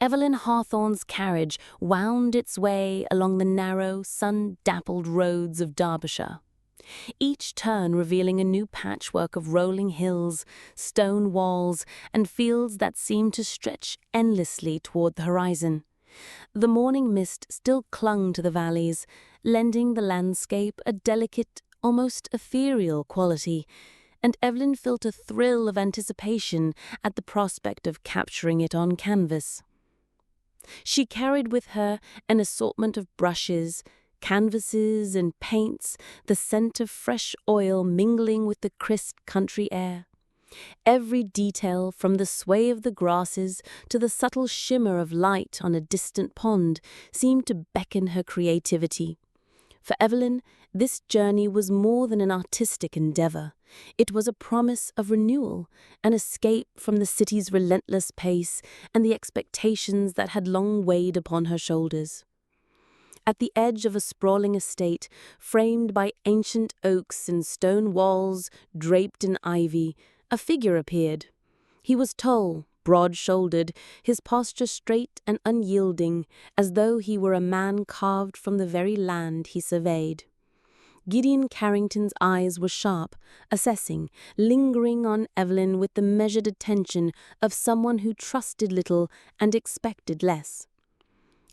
Evelyn Hawthorne's carriage wound its way along the narrow, sun-dappled roads of Derbyshire, each turn revealing a new patchwork of rolling hills, stone walls, and fields that seemed to stretch endlessly toward the horizon. The morning mist still clung to the valleys, lending the landscape a delicate, almost ethereal quality, and Evelyn felt a thrill of anticipation at the prospect of capturing it on canvas. She carried with her an assortment of brushes, canvases, and paints, the scent of fresh oil mingling with the crisp country air. Every detail, from the sway of the grasses to the subtle shimmer of light on a distant pond, seemed to beckon her creativity. For Evelyn, this journey was more than an artistic endeavor. It was a promise of renewal, an escape from the city's relentless pace and the expectations that had long weighed upon her shoulders. At the edge of a sprawling estate, framed by ancient oaks and stone walls draped in ivy, a figure appeared. He was tall, broad-shouldered, his posture straight and unyielding, as though he were a man carved from the very land he surveyed. Gideon Carrington's eyes were sharp, assessing, lingering on Evelyn with the measured attention of someone who trusted little and expected less.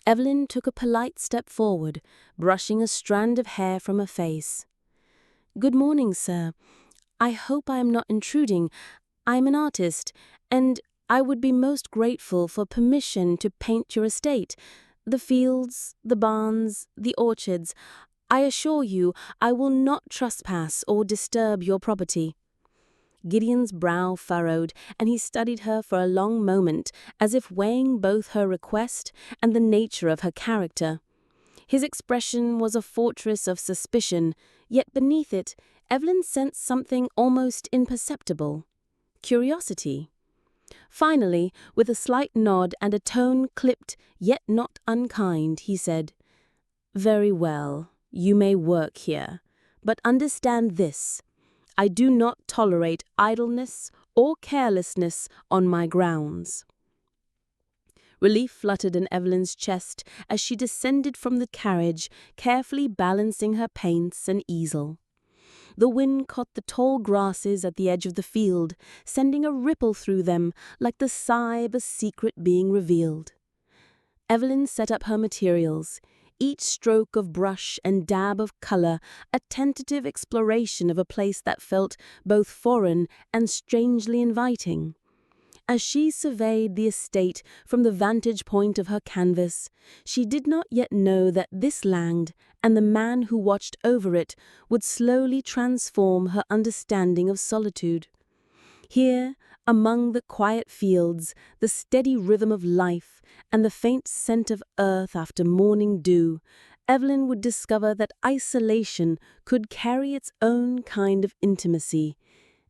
Evelyn took a polite step forward, brushing a strand of hair from her face. "Good morning, sir. I hope I am not intruding. I'm an artist, and I would be most grateful for permission to paint your estate, the fields, the barns, the orchards. I assure you I will not trespass or disturb your property." Gideon's brow furrowed, and he studied her for a long moment, as if weighing both her request and the nature of her character. His expression was a fortress of suspicion, yet beneath it, Evelyn sensed something almost imperceptible: curiosity. Finally, with a slight nod and a tone clipped yet not unkind, he said, "Very well, you may work here, but understand this: I do not tolerate idleness or carelessness on my grounds." Relief fluttered in Evelyn's chest as she descended from the carriage, carefully balancing her paints and easel. The wind caught the tall grasses at the edge of the field, sending a ripple through them like the sigh of a secret being revealed. Evelyn set up her materials, each stroke of brush and dab of color a tentative exploration of a place that felt both foreign and strangely inviting. As she surveyed the estate from the vantage point of her canvas, she did not yet know that this land and the man who watched over it would slowly transform her understanding of solitude. Here, among the quiet fields, the steady rhythm of life, and the faint scent of earth after morning dew, Evelyn would discover that isolation could carry its own kind of intimacy,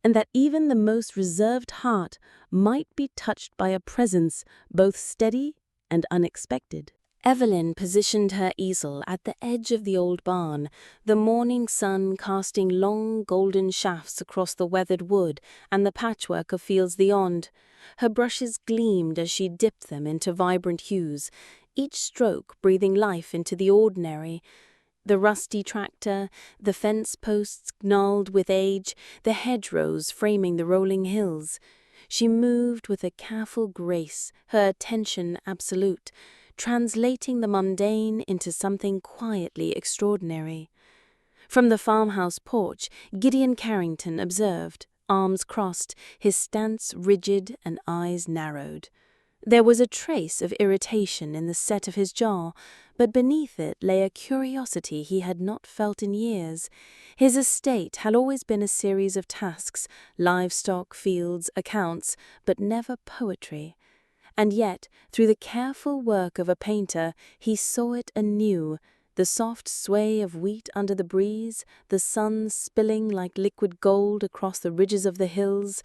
and that even the most reserved heart might be touched by a presence both steady and unexpected. Evelyn positioned her easel at the edge of the old barn, the morning sun casting long golden shafts across the weathered wood and the patchwork of fields beyond. Her brushes gleamed as she dipped them into vibrant hues, each stroke breathing life into the ordinary. The rusty tractor, the fence posts gnarled with age, the hedgerows framing the rolling hills. She moved with a careful grace, her attention absolute, translating the mundane into something quietly extraordinary. From the farmhouse porch, Gideon Carrington observed, arms crossed, his stance rigid and eyes narrowed. There was a trace of irritation in the set of his jaw, but beneath it lay a curiosity he had not felt in years. His estate had always been a series of tasks, livestock, fields, accounts, but never poetry. And yet, through the careful work of a painter, he saw it anew, the soft sway of wheat under the breeze, the sun spilling like liquid gold across the ridges of the hills,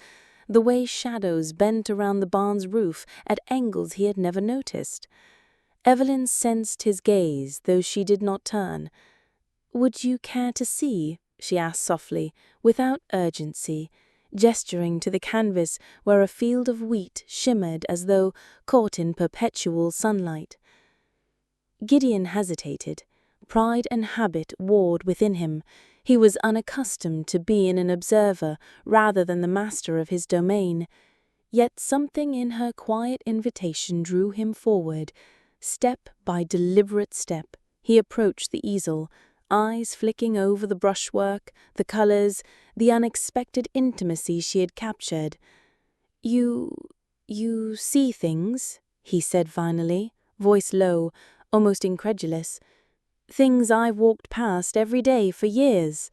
the way shadows bent around the barn's roof at angles he had never noticed. Evelyn sensed his gaze, though she did not turn. "Would you care to see?" she asked softly, without urgency, gesturing to the canvas where a field of wheat shimmered as though caught in perpetual sunlight. Gideon hesitated. Pride and habit warred within him. He was unaccustomed to being an observer rather than the master of his domain. Yet something in her quiet invitation drew him forward. Step by deliberate step, he approached the easel, eyes flicking over the brushwork, the colors, the unexpected intimacy she had captured. You see things?" he said finally, voice low, almost incredulous. "Things I've walked past every day for years."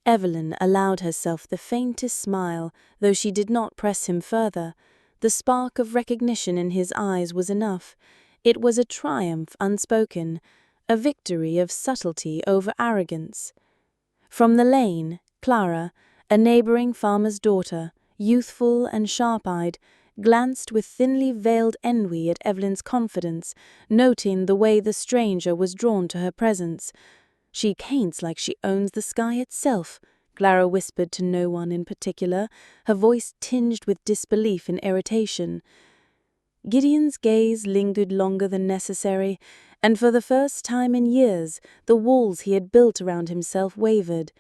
Evelyn allowed herself the faintest smile, though she did not press him further. The spark of recognition in his eyes was enough. It was a triumph unspoken, a victory of subtlety over arrogance. From the lane, Clara, a neighboring farmer's daughter, youthful and sharp-eyed, glanced with thinly veiled envy at Evelyn's confidence, noting the way the stranger was drawn to her presence. "She paints like she owns the sky itself," Clara whispered to no one in particular, her voice tinged with disbelief and irritation. Gideon's gaze lingered longer than necessary, and for the first time in years the walls he had built around himself wavered.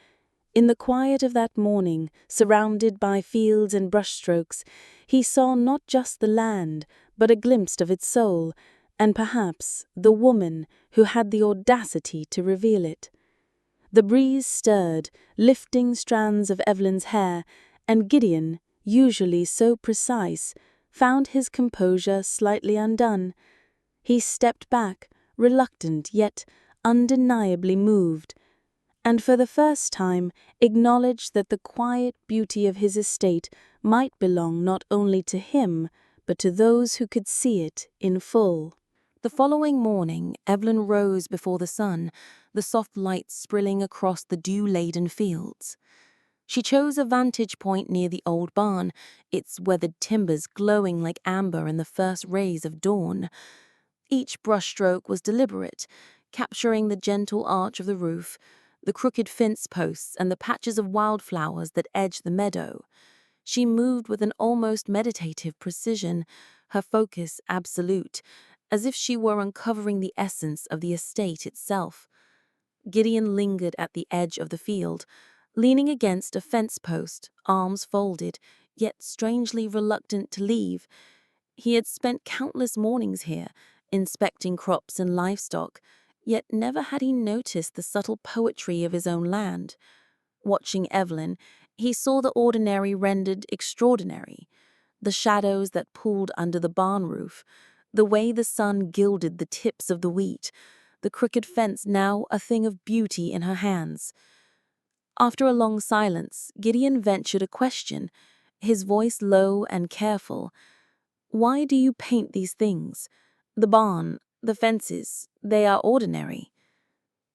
In the quiet of that morning, surrounded by fields and brushstrokes, he saw not just the land, but a glimpse of its soul, and perhaps the woman who had the audacity to reveal it. The breeze stirred, lifting strands of Evelyn's hair, and Gideon, usually so precise, found his composure slightly undone. He stepped back, reluctant yet undeniably moved, and for the first time acknowledged that the quiet beauty of his estate might belong not only to him, but to those who could see it in full. The following morning, Evelyn rose before the sun, the soft light sprilling across the dew-laden fields. She chose a vantage point near the old barn, its weathered timbers glowing like amber in the first rays of dawn. Each brushstroke was deliberate, capturing the gentle arch of the roof, the crooked fence posts, and the patches of wildflowers that edged the meadow. She moved with an almost meditative precision, her focus absolute, as if she were uncovering the essence of the estate itself. Gideon lingered at the edge of the field, leaning against a fence post, arms folded, yet strangely reluctant to leave. He had spent countless mornings here, inspecting crops and livestock, yet never had he noticed the subtle poetry of his own land. Watching Evelyn, he saw the ordinary rendered extraordinary, the shadows that pooled under the barn roof, the way the sun gilded the tips of the wheat, the crooked fence now a thing of beauty in her hands. After a long silence, Gideon ventured a question, his voice low and careful. "Why do you paint these things? The barn, the fences, they are ordinary."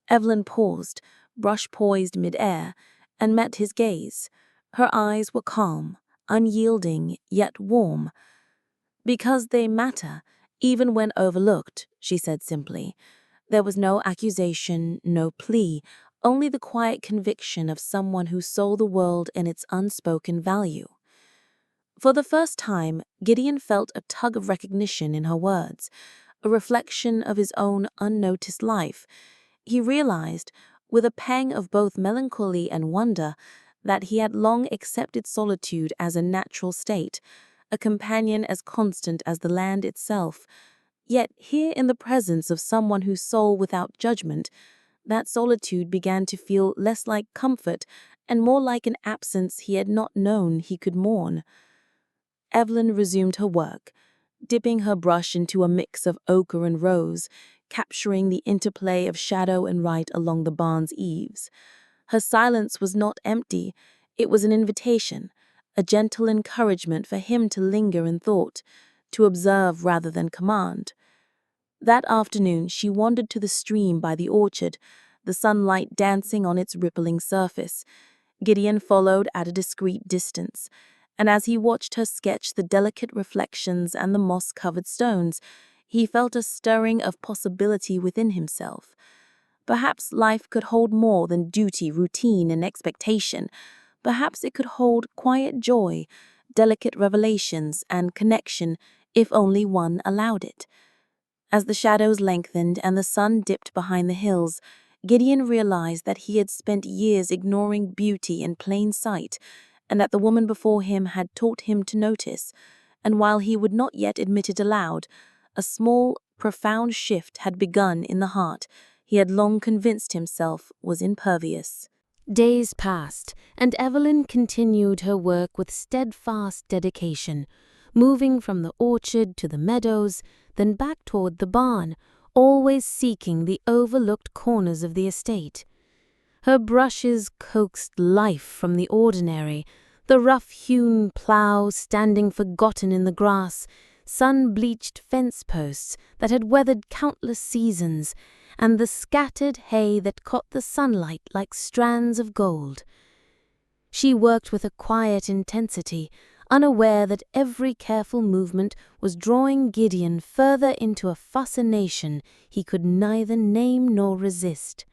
Evelyn paused, brush poised mid-air, and met his gaze. Her eyes were calm, unyielding, yet warm. "Because they matter, even when overlooked," she said simply. There was no accusation, no plea, only the quiet conviction of someone who saw the world in its unspoken value. For the first time, Gideon felt a tug of recognition in her words, a reflection of his own unnoticed life. He realized, with a pang of both melancholy and wonder, that he had long accepted solitude as a natural state, a companion as constant as the land itself. Yet here in the presence of someone whose soul without judgment, that solitude began to feel less like comfort and more like an absence he had not known he could mourn. Evelyn resumed her work, dipping her brush into a mix of ochre and rose, capturing the interplay of shadow and light along the barn's eaves. Her silence was not empty, it was an invitation, a gentle encouragement for him to linger in thought, to observe rather than command. That afternoon she wandered to the stream by the orchard, the sunlight dancing on its rippling surface. Gideon followed at a discreet distance, and as he watched her sketch the delicate reflections and the moss-covered stones, he felt a stirring of possibility within himself. Perhaps life could hold more than duty, routine, and expectation. Perhaps it could hold quiet joy, delicate revelations, and connection if only one allowed it. As the shadows lengthened and the sun dipped behind the hills, Gideon realized that he had spent years ignoring beauty in plain sight, and that the woman before him had taught him to notice. And while he would not yet admit it aloud, a small, profound shift had begun in the heart he had long convinced himself was impervious. Days passed, and Evelyn continued her work with steadfast dedication, moving from the orchard to the meadows, then back toward the barn, always seeking the overlooked corners of the estate. Her brushes coaxed life from the ordinary, the rough-hewn plough standing forgotten in the grass, sun-bleached fence posts that had weathered countless seasons, and the scattered hay that caught the sunlight like strands of gold. She worked with a quiet intensity, unaware that every careful movement was drawing Gideon further into a fascination he could neither name nor resist.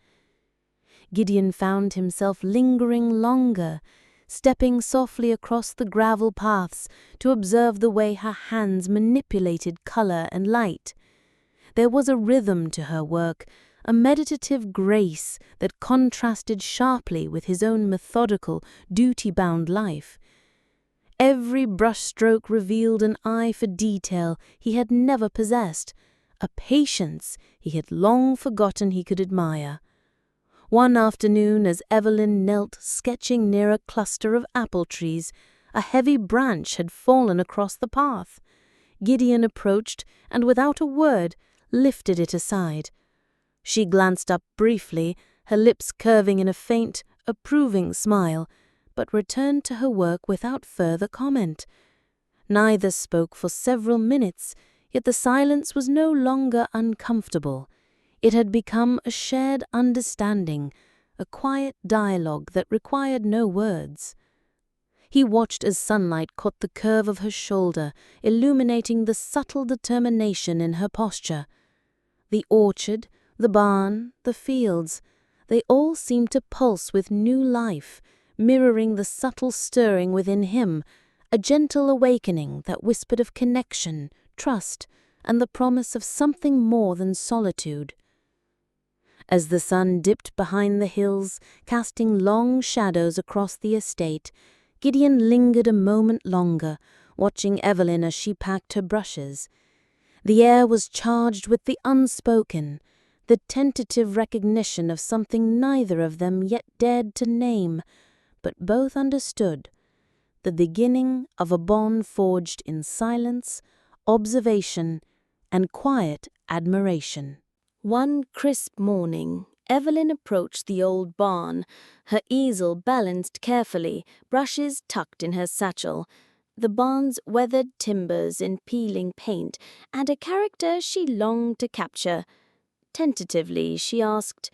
Gideon found himself lingering longer, stepping softly across the gravel paths to observe the way her hands manipulated color and light. There was a rhythm to her work, a meditative grace that contrasted sharply with his own methodical, duty-bound life. Every brushstroke revealed an eye for detail he had never possessed, a patience he had long forgotten he could admire. One afternoon, as Evelyn knelt sketching near a cluster of apple trees, a heavy branch had fallen across the path. Gideon approached and, without a word, lifted it aside. She glanced up briefly, her lips curving in a faint, approving smile, but returned to her work without further comment. Neither spoke for several minutes, yet the silence was no longer uncomfortable. It had become a shared understanding, a quiet dialogue that required no words. He watched as sunlight caught the curve of her shoulder, illuminating the subtle determination in her posture. The orchard, the barn, the fields, they all seemed to pulse with new life, mirroring the subtle stirring within him, a gentle awakening that whispered of connection, trust, and the promise of something more than solitude. As the sun dipped behind the hills, casting long shadows across the estate, Gideon lingered a moment longer, watching Evelyn as she packed her brushes. The air was charged with the unspoken, the tentative recognition of something neither of them yet dared to name, but both understood, the beginning of a bond forged in silence, observation, and quiet admiration. One crisp morning, Evelyn approached the old barn, her easel balanced carefully, brushes tucked in her satchel, the barn's weathered timbers in peeling paint, and a character she longed to capture. Tentatively, she asked,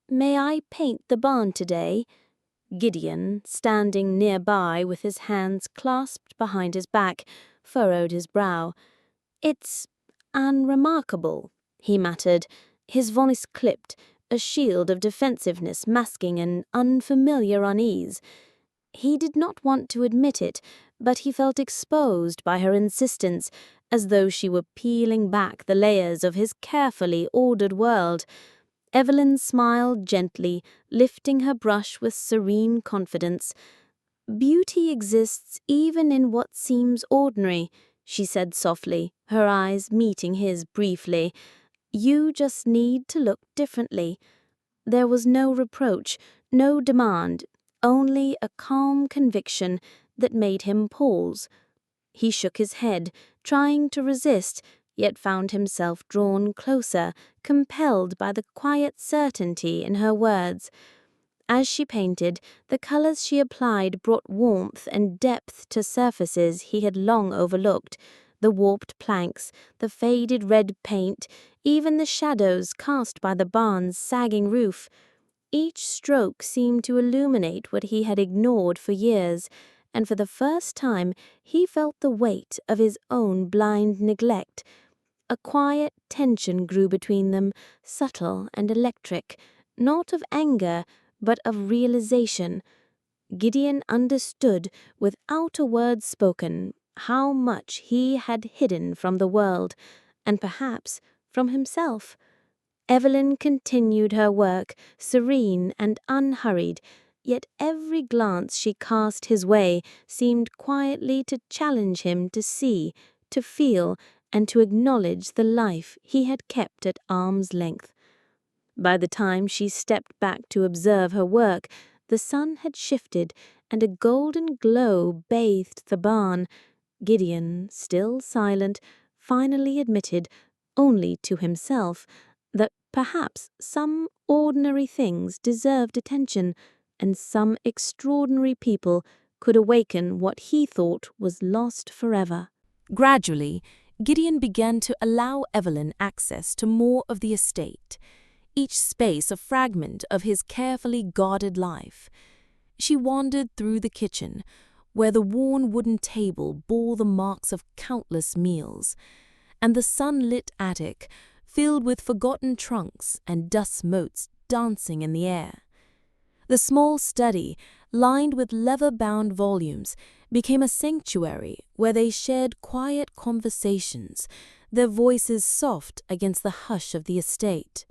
"May I paint the barn today?" Gideon, standing nearby with his hands clasped behind his back, furrowed his brow. "It's unremarkable," he muttered, his voice clipped, a shield of defensiveness masking an unfamiliar unease. He did not want to admit it, but he felt exposed by her insistence, as though she were peeling back the layers of his carefully ordered world. Evelyn smiled gently, lifting her brush with serene confidence. "Beauty exists even in what seems ordinary," she said softly, her eyes meeting his briefly. "You just need to look differently." There was no reproach, no demand, only a calm conviction that made him pause. He shook his head, trying to resist, yet found himself drawn closer, compelled by the quiet certainty in her words. As she painted, the colors she applied brought warmth and depth to surfaces he had long overlooked, the warped planks, the faded red paint, even the shadows cast by the barn's sagging roof. Each stroke seemed to illuminate what he had ignored for years, and for the first time he felt the weight of his own blind neglect. A quiet tension grew between them, subtle and electric, not of anger, but of realization. Gideon understood, without a word spoken, how much he had hidden from the world, and perhaps from himself. Evelyn continued her work, serene and unhurried, yet every glance she cast his way seemed quietly to challenge him to see, to feel, and to acknowledge the life he had kept at arm's length. By the time she stepped back to observe her work, the sun had shifted, and a golden glow bathed the barn. Gideon, still silent, finally admitted, only to himself, that perhaps some ordinary things deserved attention, and some extraordinary people could awaken what he thought was lost forever. Gradually, Gideon began to allow Evelyn access to more of the estate, each space a fragment of his carefully guarded life. She wandered through the kitchen, where the worn wooden table bore the marks of countless meals, and the sunlit attic, filled with forgotten trunks and dust motes dancing in the air. The small study, lined with leather-bound volumes, became a sanctuary where they shared quiet conversations, their voices soft against the hush of the estate.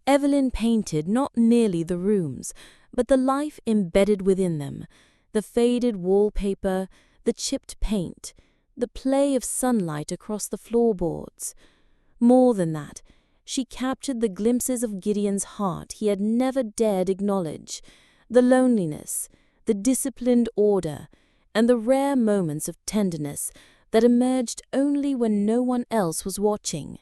Evelyn painted not merely the rooms, but the life embedded within them, the faded wallpaper, the chipped paint, the play of sunlight across the floorboards. More than that, she captured the glimpses of Gideon's heart he had never dared acknowledge, the loneliness, the disciplined order, and the rare moments of tenderness that emerged only when no one else was watching.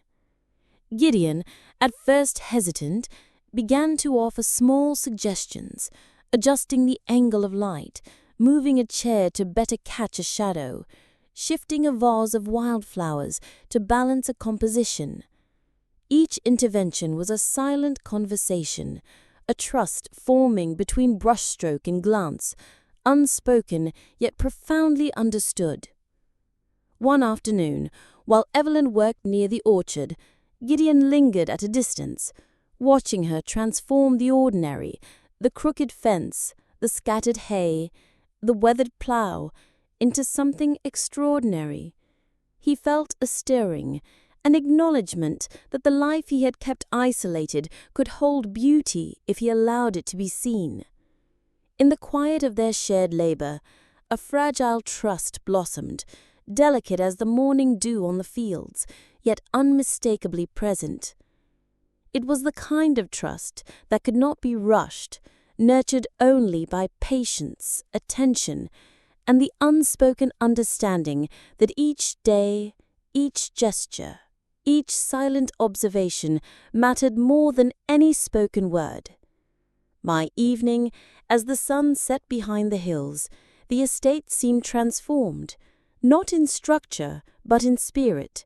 Gideon, at first hesitant, began to offer small suggestions, adjusting the angle of light, moving a chair to better catch a shadow, shifting a vase of wildflowers to balance a composition. Each intervention was a silent conversation, a trust forming between brushstroke and glance, unspoken yet profoundly understood. One afternoon, while Evelyn worked near the orchard, Gideon lingered at a distance, watching her transform the ordinary, the crooked fence, the scattered hay, the weathered plough, into something extraordinary. He felt a stirring, an acknowledgement that the life he had kept isolated could hold beauty if he allowed it to be seen. In the quiet of their shared labor, a fragile trust blossomed, delicate as the morning dew on the fields, yet unmistakably present. It was the kind of trust that could not be rushed, nurtured only by patience, attention, and the unspoken understanding that each day, each gesture, each silent observation mattered more than any spoken word. By evening, as the sun set behind the hills, the estate seemed transformed, not in structure, but in spirit.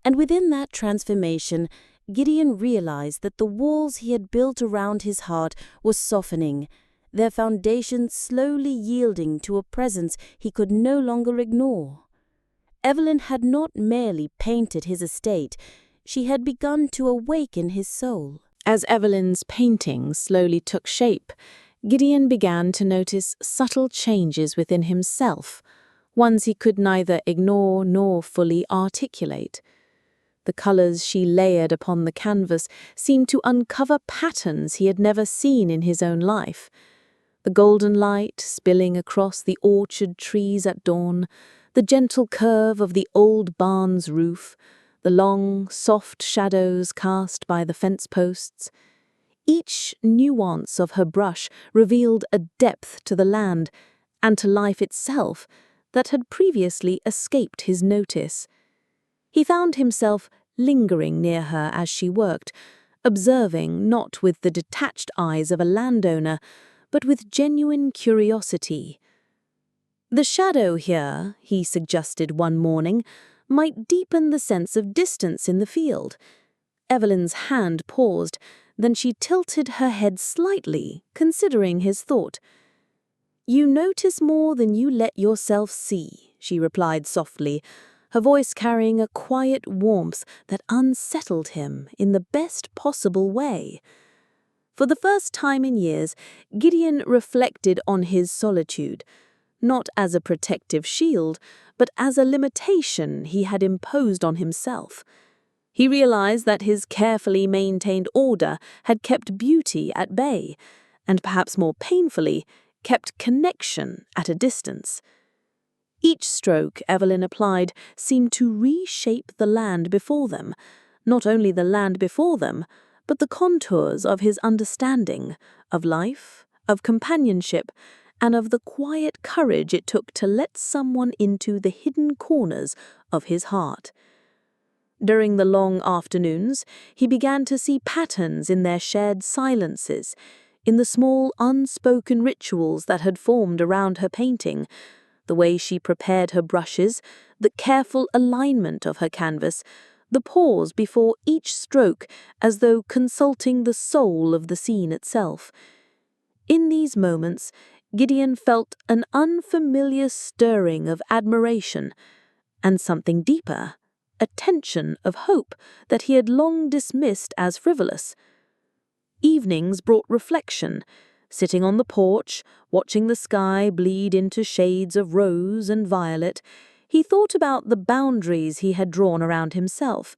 And within that transformation, Gideon realized that the walls he had built around his heart were softening, their foundations slowly yielding to a presence he could no longer ignore. Evelyn had not merely painted his estate, she had begun to awaken his soul. As Evelyn's paintings slowly took shape, Gideon began to notice subtle changes within himself, ones he could neither ignore nor fully articulate. The colors she layered upon the canvas seemed to uncover patterns he had never seen in his own life. The golden light spilling across the orchard trees at dawn, the gentle curve of the old barn's roof, the long, soft shadows cast by the fence posts. Each nuance of her brush revealed a depth to the land and to life itself that had previously escaped his notice. He found himself lingering near her as she worked, observing not with the detached eyes of a landowner, but with genuine curiosity. The shadow here, he suggested one morning, might deepen the sense of distance in the field. Evelyn's hand paused, then she tilted her head slightly, considering his thought. "You notice more than you let yourself see," she replied softly, her voice carrying a quiet warmth that unsettled him in the best possible way. For the first time in years, Gideon reflected on his solitude, not as a protective shield, but as a limitation he had imposed on himself. He realized that his carefully maintained order had kept beauty at bay, and perhaps more painfully, kept connection at a distance. Each stroke Evelyn applied seemed to reshape the land before them, not only the land before them, but the contours of his understanding of life, of companionship, and of the quiet courage it took to let someone into the hidden corners of his heart. During the long afternoons, he began to see patterns in their shared silences, in the small unspoken rituals that had formed around her painting, the way she prepared her brushes, the careful alignment of her canvas, the pause before each stroke as though consulting the soul of the scene itself. In these moments, Gideon felt an unfamiliar stirring of admiration, and something deeper, a tension of hope that he had long dismissed as frivolous. Evenings brought reflection. Sitting on the porch, watching the sky bleed into shades of rose and violet, he thought about the boundaries he had drawn around himself.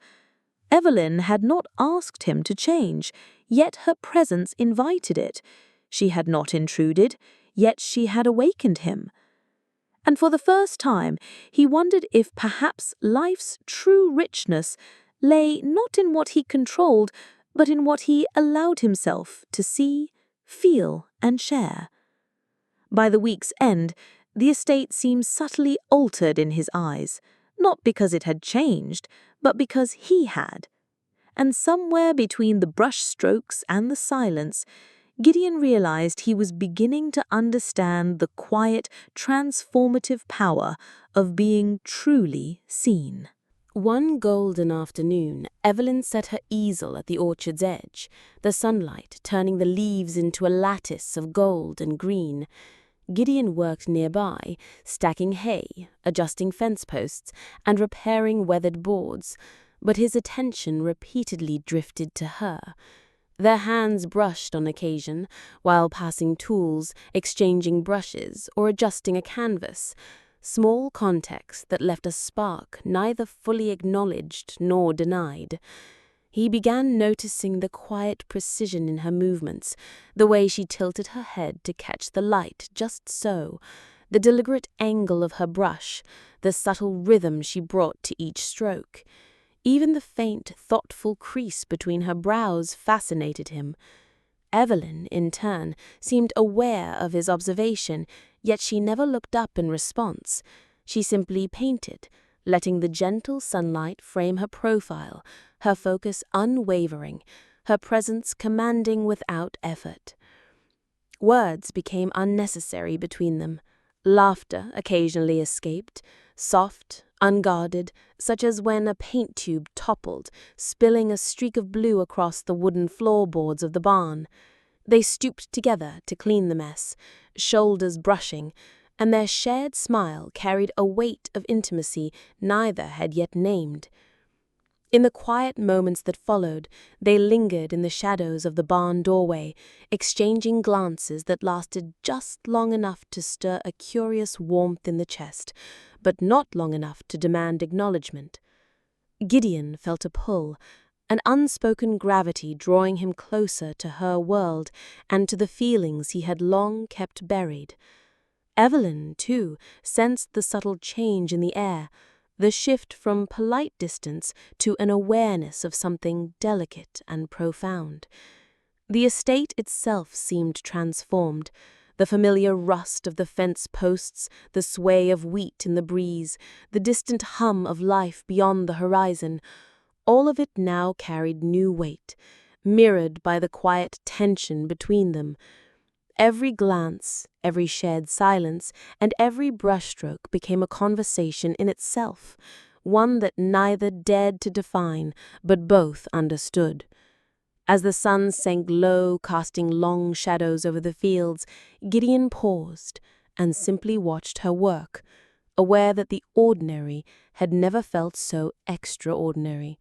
Evelyn had not asked him to change, yet her presence invited it. She had not intruded, yet she had awakened him. And for the first time, he wondered if perhaps life's true richness lay not in what he controlled, but in what he allowed himself to see, feel, and share. By the week's end, the estate seemed subtly altered in his eyes, not because it had changed, but because he had. And somewhere between the brush strokes and the silence, Gideon realized he was beginning to understand the quiet, transformative power of being truly seen. One golden afternoon, Evelyn set her easel at the orchard's edge, the sunlight turning the leaves into a lattice of gold and green. Gideon worked nearby, stacking hay, adjusting fence posts, and repairing weathered boards, but his attention repeatedly drifted to her. Their hands brushed on occasion, while passing tools, exchanging brushes, or adjusting a canvas. Small contexts that left a spark neither fully acknowledged nor denied. He began noticing the quiet precision in her movements, the way she tilted her head to catch the light just so, the deliberate angle of her brush, the subtle rhythm she brought to each stroke. Even the faint, thoughtful crease between her brows fascinated him. Evelyn, in turn, seemed aware of his observation, yet she never looked up in response. She simply painted, letting the gentle sunlight frame her profile, her focus unwavering, her presence commanding without effort. Words became unnecessary between them. Laughter occasionally escaped, soft, unguarded, such as when a paint tube toppled, spilling a streak of blue across the wooden floorboards of the barn. They stooped together to clean the mess, shoulders brushing, and their shared smile carried a weight of intimacy neither had yet named. In the quiet moments that followed, they lingered in the shadows of the barn doorway, exchanging glances that lasted just long enough to stir a curious warmth in the chest, but not long enough to demand acknowledgement. Gideon felt a pull, an unspoken gravity drawing him closer to her world and to the feelings he had long kept buried. Evelyn, too, sensed the subtle change in the air, the shift from polite distance to an awareness of something delicate and profound. The estate itself seemed transformed. The familiar rust of the fence posts, the sway of wheat in the breeze, the distant hum of life beyond the horizon, all of it now carried new weight, mirrored by the quiet tension between them. Every glance, every shared silence, and every brushstroke became a conversation in itself, one that neither dared to define, but both understood. As the sun sank low, casting long shadows over the fields, Gideon paused and simply watched her work, aware that the ordinary had never felt so extraordinary.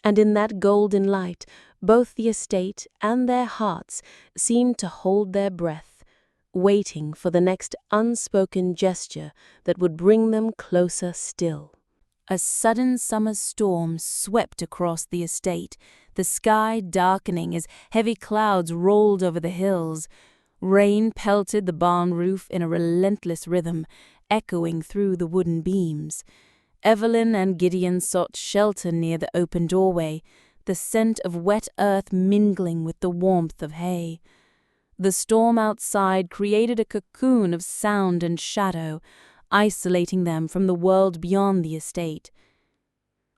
And in that golden light, both the estate and their hearts seemed to hold their breath, waiting for the next unspoken gesture that would bring them closer still. A sudden summer storm swept across the estate, the sky darkening as heavy clouds rolled over the hills. Rain pelted the barn roof in a relentless rhythm, echoing through the wooden beams. Evelyn and Gideon sought shelter near the open doorway, the scent of wet earth mingling with the warmth of hay. The storm outside created a cocoon of sound and shadow, isolating them from the world beyond the estate.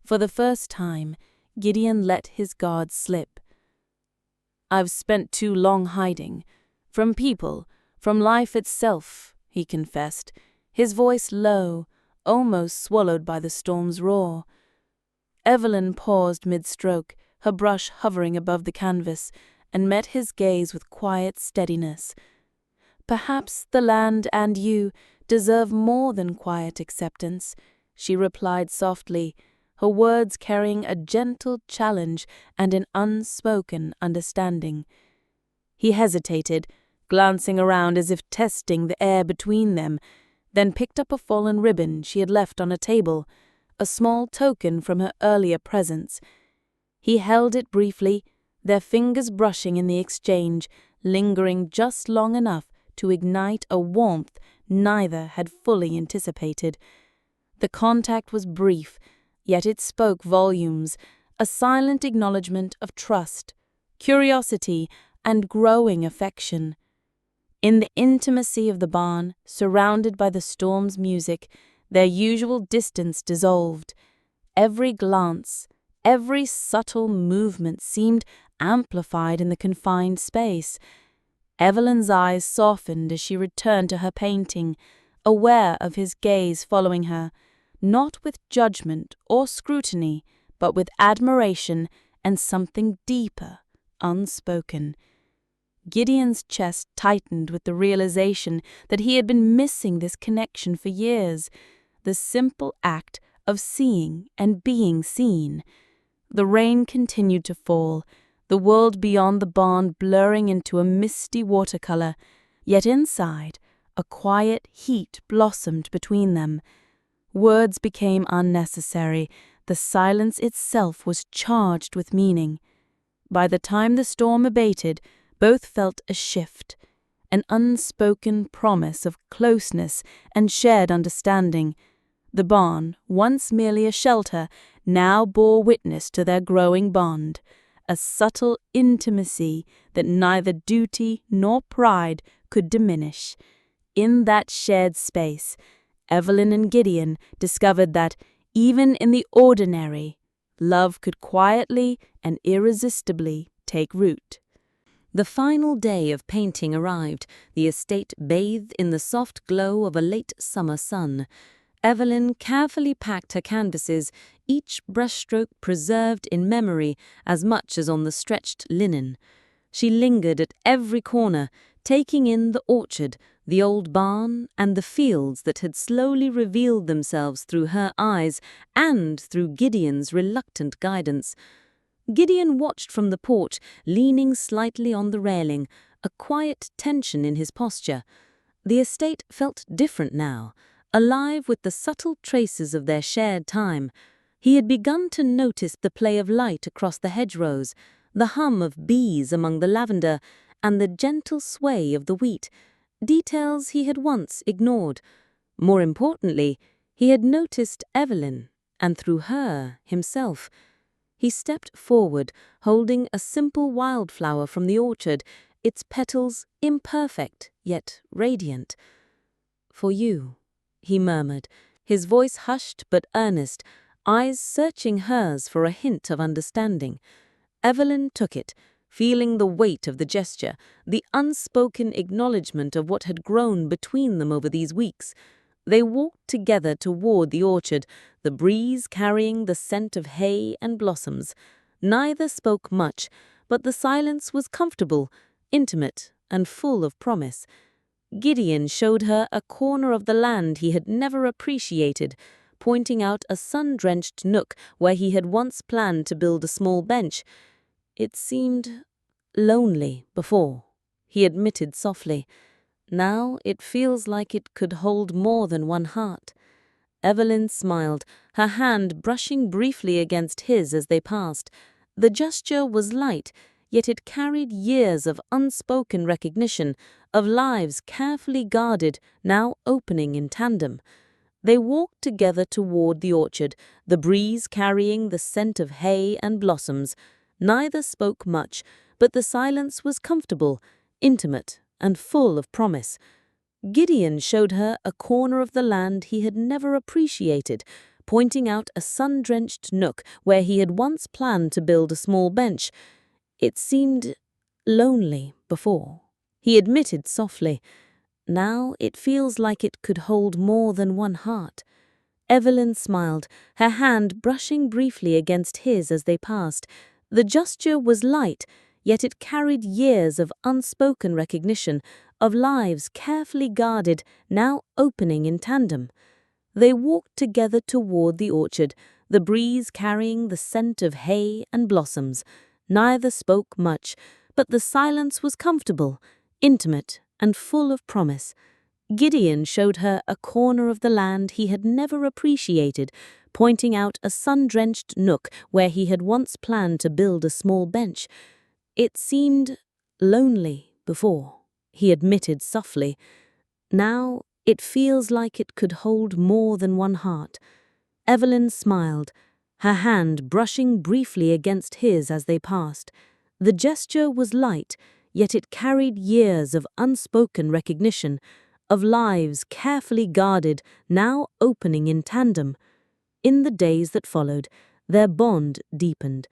For the first time, Gideon let his guard slip. "I've spent too long hiding. From people, from life itself," he confessed, his voice low, almost swallowed by the storm's roar. Evelyn paused mid-stroke, her brush hovering above the canvas, and met his gaze with quiet steadiness. "Perhaps the land and you deserve more than quiet acceptance," she replied softly, her words carrying a gentle challenge and an unspoken understanding. He hesitated, glancing around as if testing the air between them, then picked up a fallen ribbon she had left on a table, a small token from her earlier presence. He held it briefly, their fingers brushing in the exchange, lingering just long enough to ignite a warmth neither had fully anticipated. The contact was brief, yet it spoke volumes, a silent acknowledgement of trust, curiosity, and growing affection. In the intimacy of the barn, surrounded by the storm's music, their usual distance dissolved. Every glance, every subtle movement seemed amplified in the confined space. Evelyn's eyes softened as she returned to her painting, aware of his gaze following her, not with judgment or scrutiny, but with admiration and something deeper, unspoken. Gideon's chest tightened with the realization that he had been missing this connection for years, the simple act of seeing and being seen. The rain continued to fall, the world beyond the barn blurring into a misty watercolor, yet inside, a quiet heat blossomed between them. Words became unnecessary, the silence itself was charged with meaning. By the time the storm abated, both felt a shift, an unspoken promise of closeness and shared understanding. The barn, once merely a shelter, now bore witness to their growing bond, a subtle intimacy that neither duty nor pride could diminish. In that shared space, Evelyn and Gideon discovered that, even in the ordinary, love could quietly and irresistibly take root. The final day of painting arrived, the estate bathed in the soft glow of a late summer sun. Evelyn carefully packed her canvases, each brushstroke preserved in memory as much as on the stretched linen. She lingered at every corner, taking in the orchard, the old barn, and the fields that had slowly revealed themselves through her eyes and through Gideon's reluctant guidance. Gideon watched from the porch, leaning slightly on the railing, a quiet tension in his posture. The estate felt different now, alive with the subtle traces of their shared time. He had begun to notice the play of light across the hedgerows, the hum of bees among the lavender, and the gentle sway of the wheat, details he had once ignored. More importantly, he had noticed Evelyn, and through her, himself. He stepped forward, holding a simple wildflower from the orchard, its petals imperfect, yet radiant. "For you," he murmured, his voice hushed but earnest, eyes searching hers for a hint of understanding. Evelyn took it, feeling the weight of the gesture, the unspoken acknowledgement of what had grown between them over these weeks. They walked together toward the orchard, the breeze carrying the scent of hay and blossoms. Neither spoke much, but the silence was comfortable, intimate, and full of promise. Gideon showed her a corner of the land he had never appreciated, pointing out a sun-drenched nook where he had once planned to build a small bench. It seemed lonely before, he admitted softly. Now it feels like it could hold more than one heart. Evelyn smiled, her hand brushing briefly against his as they passed. The gesture was light, yet it carried years of unspoken recognition, of lives carefully guarded, now opening in tandem. They walked together toward the orchard, the breeze carrying the scent of hay and blossoms. Neither spoke much, but the silence was comfortable, intimate, and full of promise. Gideon showed her a corner of the land he had never appreciated, pointing out a sun-drenched nook where he had once planned to build a small bench. It seemed lonely before, he admitted softly. Now it feels like it could hold more than one heart. Evelyn smiled, her hand brushing briefly against his as they passed. The gesture was light, yet it carried years of unspoken recognition, of lives carefully guarded, now opening in tandem. They walked together toward the orchard, the breeze carrying the scent of hay and blossoms. Neither spoke much, but the silence was comfortable, intimate, and full of promise. Gideon showed her a corner of the land he had never appreciated, pointing out a sun-drenched nook where he had once planned to build a small bench. It seemed lonely before, he admitted softly. Now it feels like it could hold more than one heart. Evelyn smiled, her hand brushing briefly against his as they passed. The gesture was light, yet it carried years of unspoken recognition, of lives carefully guarded, now opening in tandem. In the days that followed, their bond deepened.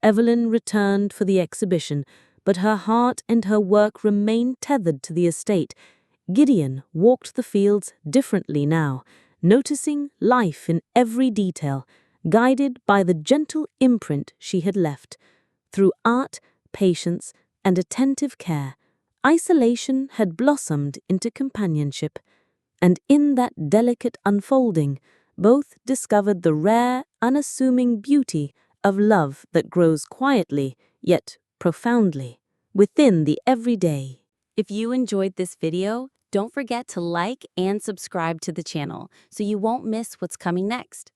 Evelyn returned for the exhibition, but her heart and her work remained tethered to the estate. Gideon walked the fields differently now, noticing life in every detail, guided by the gentle imprint she had left. Through art, patience, and attentive care, isolation had blossomed into companionship, and in that delicate unfolding, both discovered the rare, unassuming beauty of love that grows quietly, yet profoundly, within the everyday. If you enjoyed this video, don't forget to like and subscribe to the channel so you won't miss what's coming next.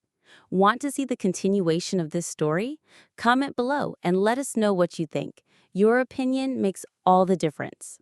Want to see the continuation of this story? Comment below and let us know what you think. Your opinion makes all the difference.